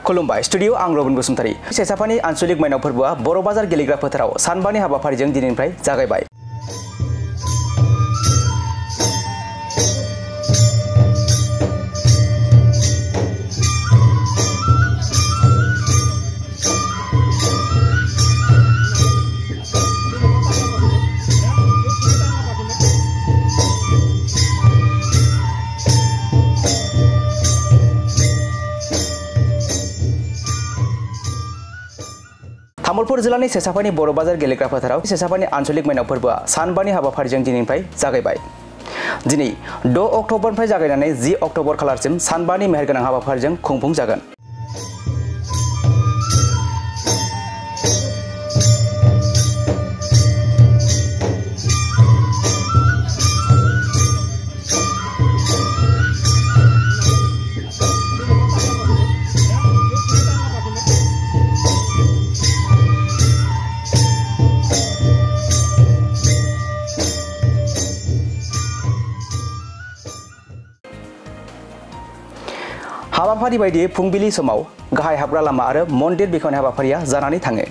खुलुमबाय स्टुडियो आं रबिन बसुमतारी सेसाफानि आनसलिक माइनाव फोरबोआ बर' बाजार गेलेग्रा फोथाराव सानबानि हाबाफारिजों दिनैनिफ्राय जागायबाय। तामुलपुर जिल्लानि सेसाफानि बर' बाजार गेलेग्रा फोथाराव सेसाफानि आनसलिक माइनाव फोरबोआ सानबानि हाबाफारिजों दिनैनिफ्राय जागायबाय। दिनै 6 अक्ट'बरनिफ्राय जागायनानै 10 अक्ट'बर खालारसिम सानबानि मेहेरगोनां हाबाफारिजों खुंफुंजागोन। हाबाफारि बायदियै फुंबिलि समाव गाहाय हाबग्रा लामा आरो मन्दिर बेखेवनाय हाबाफारिया जानानै थाङो।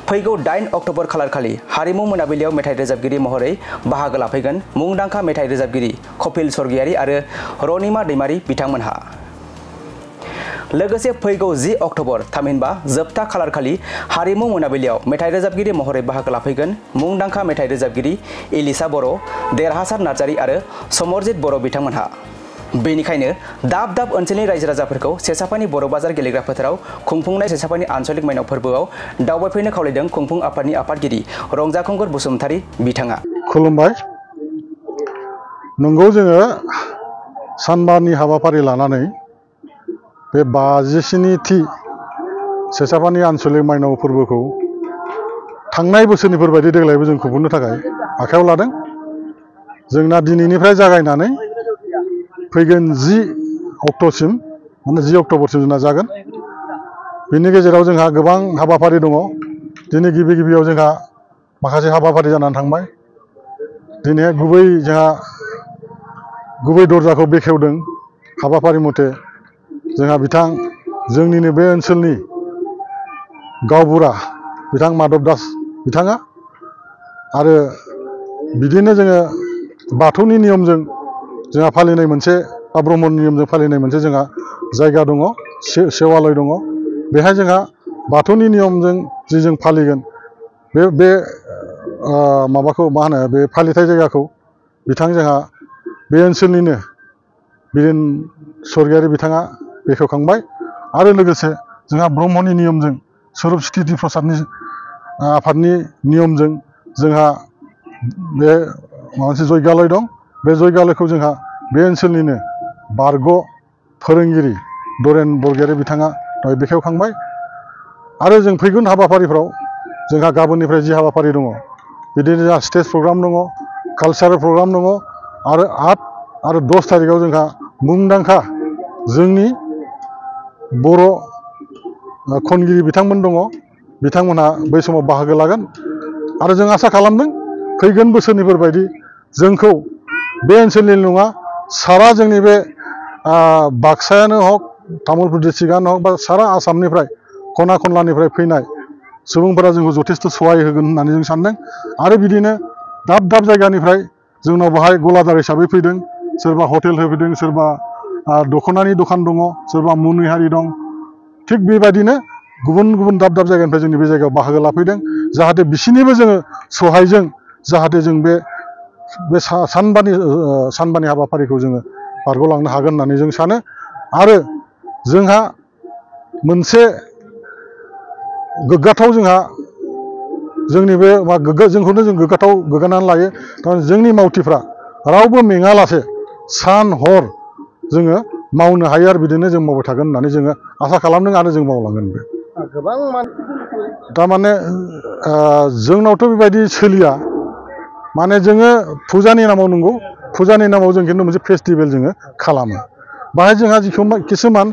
फैगौ 8 अक्ट'बर खालारखालि हारिमु मोनाबिलियाव मेथाइ रोजाबगिरि महरै बाहागो लाफैगोन मुंदांखा मेथाइ रोजाबगिरि कपिल स्वर्गियारि आरो रनिमा दैमारि बिथांमोनहा। लोगोसे फैगौ 10 अक्ट'बर थामहिनबा जोबथा खालारखालि हारिमु मोनाबिलियाव मेथाइ रोजाबगिरि महरै बाहागो लाफैगोन मुंदांखा मेथाइ रोजाबगिरि इलिसा बर', देरहासार नार्जारि आरो समरजित बर' बिथांमोनहा। बेनिखायनो दाब दाब ओनसोलनि रायजो राजाफोरखौ सेसाफानि बर' बाजार गेलेग्रा फोथाराव खुंफुंनाय सेसाफानि आनसलिक माइनाव फोरबोआव दावबायफैनो खावलायदों खुंफुं आफादनि आफादगिरि रंजाखंगुर बसुमतारी बिथाङा। खुलुमबाय। नंगौ जोङो सानबानि हाबाफारि लानानै बे 57थि सेसाफानि आनसलिक माइनाव फोरबोखौ थांनाय बोसोरनिफोर बायदि देग्लायबो जों खुंफुंनो थाखाय आखायाव लादों। जोंना दिनैनिफ्राय जागायनानै फैगोन 10 अक्ट'सिम माने 10 अक्ट'बरसिम जोंना जागोन। बेनि गेजेराव जोंहा गोबां हाबाफारि दङ। दिनै गिबियाव जोंहा माखासे हाबाफारि जानानै थांबाय। दिनै जोंहा गुबै दरजाखौ बेखेवदों हाबाफारि मथे जोंहा बिथां जोंनिनो बे ओनसोलनि गावबुरा बिथां माधब दास बिथाङा आरो बिदिनो जोङो बाथौनि नियमजों जोंहा फालिनाय मोनसे बा ब्रह्मनि नियमजों फालिनाय मोनसे जोंहा जायगा दङ, सेवालय दङ। बेहाय जोंहा बाथौनि नियमजों जि जों फालिगोन बे माबाखौ मा होनो बे फालिथाय जायगाखौ बिथां जोंहा बे ओनसोलनिनो बिरेन स्वर्गियारि बिथाङा बेखेवखांबाय आरो लोगोसे जोंहा ब्रह्मनि नियमजों स्वरुप स्थिति प्रसादनि आफादनि नियमजों जोंहा बे मोनसे जयगालय दं। बे जयगालयखौ जोंहा बे ओनसोलनिनो बारग' फोरोंगिरि दरेन बरगयारि बिथाङा दहाय बेखेवखांबाय आरो जों फैगोन हाबाफारिफ्राव जोंहा गाबोननिफ्राय जि हाबाफारि दङ बिदिनो जोंहा स्टेज प्रग्राम दङ, कालचारेल प्रग्राम दङ आरो 8 आरो 10 थारिखआव जोंहा मुंदांखा जोंनि बर' खनगिरि बिथांमोन दङ। बिथांमोनहा बै समाव बाहागो लागोन आरो जों आसा खालामदों फैगोन बोसोरनिफोर बायदि जोंखौ बे ओनसोलनि नङा सारा जोंनि बे बाक्सायानो हक तामुलपुर डिस्ट्रिक्टआनो हक बा सारा आसामनिफ्राय खना खनलानिफ्राय फैनाय सुबुंफोरा जोंखौ जथेस्थ' सहाय होगोन होननानै जों सानदों आरो बिदिनो दाब दाब जायगानिफ्राय जोंनाव बाहाय गलादार हिसाबै फैदों, सोरबा हटेल होफैदों, सोरबा दख'नानि दखान दङ, सोरबा मुनि हारि दं। थिग बेबायदिनो गुबुन गुबुन दाब दाब जायगानिफ्राय जोंनि बे जायगायाव बाहागो लाफैदों जाहाथे बिसोरनिबो जोङो सहायजों जाहाथे जों बे सानबानि हाबाफारिखौ जोङो बारग'लांनो हागोन होननानै जों सानो आरो जोंहा मोनसे गोग्गाथाव जोंहा जोंनि बे जोंखौनो जों गोग्गानानै लायो। जोंनि मावथिफ्रा रावबो मेङालासे सान हर जोङो मावनो हायो आरो बिदिनो जों मावबाय थागोन होननानै जोङो आसा खालामदों आरो जों मावलांगोन। गोबां थारमाने जोंनावथ' बेबायदि सोलिया। माने जोङो फुजानि नामाव नंगौ, फुजानि नामाव जों खिन्थु मोनसे फेस्टिभेल जोङो खालामो। बाहाय जोंहा किसुमान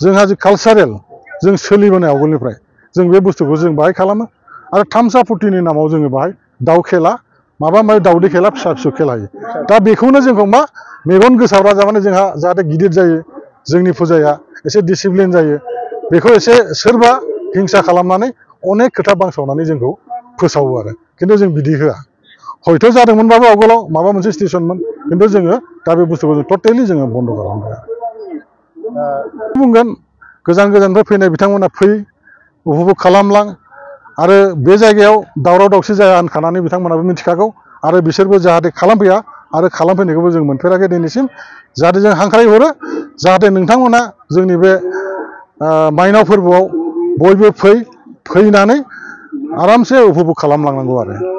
जोंहा जि कालचारेल जों सोलिबोनाय आवगोलनिफ्राय जों बे बुस्थुखौ जों बाहाय खालामो आरो थामसा फुर्तिनि नामाव जोङो बाहाय दाउ खेला माबा माबि दाउदै खेला फिसा फिसौ खेला होयो। दा बेखौनो जोंखौ मा मेगन गोसाफ्रा जाहाथे गिदिर जायो जोंनि फुजाया एसे डिसिप्लिन जायो बेखौ एसे सोरबा हिंसा खालामनानै अनेक खोथा बांसावनानै जोंखौ फोसावो आरो खिन्थु जों बिदि होआ हयथ' जादोंमोनबाबो आवगोलाव माबा मोनसे स्टेसनमोन खिन्थु जोङो दा बे बुस्थुखौ जों टटेलि जोङो बन्द' खालामबाय बुंगोन गोजान गोजाननिफ्राय फैनाय बिथांमोना फै उपभग खालामलां आरो बे जायगायाव दावराव दावसि जाया होनखानानै बिथांमोनाबो मिथिखागौ आरो बिसोरबो जाहाथे खालामफैया आरो खालामफैनायखौबो जों मोनफेराखै दिनैसिम जाहाथे जों हांख्रायहरो जाहाथे नोंथांमोना जोंनि बे माइनाव फोरबोआव बयबो फैनानै आरामसे उपभग खालामलांनांगौ आरो